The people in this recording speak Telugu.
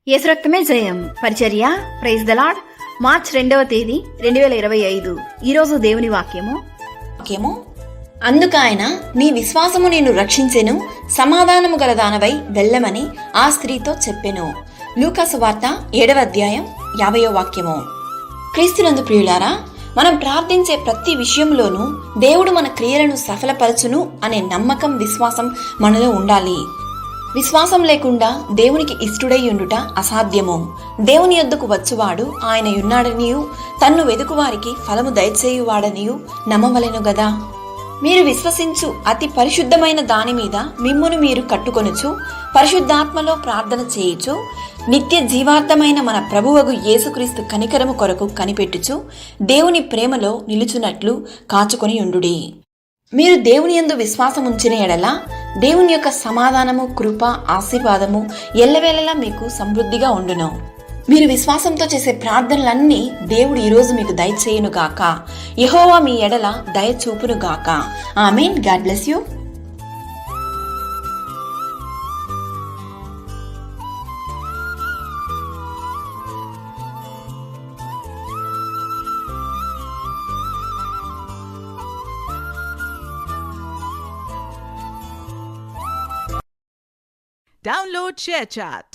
యేసు రక్తమే జయం పరిచర్య ప్రైజ్ ద లార్డ్. మార్చ్ 2వ తేదీ 2025. ఈరోజు దేవుని వాక్యము అందుకాయన నీ విశ్వాసము నిన్ను రక్షించెను, సమాధానము గల దానవై వెళ్ళమని ఆ స్త్రీతో చెప్పెను. లూకాసు వార్త 7వ అధ్యాయం 50వ వాక్యము. క్రీస్తునందు ప్రియులారా, మనం ప్రార్థించే ప్రతి విషయంలోనూ దేవుడు మన క్రియలను సఫలపరచును అనే నమ్మకం, విశ్వాసం మనలో ఉండాలి. విశ్వాసం లేకుండా దేవునికి ఇష్టుడై ఉండుట అసాధ్యము. దేవుని యొద్దకు వచ్చువాడు ఆయన యున్నాడనియు తన్ను వెదుకువారికి ఫలము దయచేయువాడనియు నమ్మవలెను గదా. మీరు విశ్వసించు అతి పరిశుద్ధమైన దాని మీద మిమ్మును మీరు కట్టుకొనుచు పరిశుద్ధాత్మలో ప్రార్థన చేయుచు నిత్య జీవార్థమైన మన ప్రభువగు యేసుక్రీస్తు కనికరము కొరకు కనిపెట్టుచు దేవుని ప్రేమలో నిలుచున్నట్లు కాచుకొని ఉండుడి. మీరు దేవుని యందు విశ్వాసం ఉంచిన ఎడల దేవుని యొక్క సమాధానము, కృప, ఆశీర్వాదము ఎల్లవేళలా మీకు సమృద్ధిగా ఉండును. మీరు విశ్వాసంతో చేసే ప్రార్థనలన్నీ దేవుడు ఈరోజు మీకు దయచేయును గాక. యెహోవా మీ ఎడల దయ చూపును గాక. Amen. God bless you. Download ShareChat.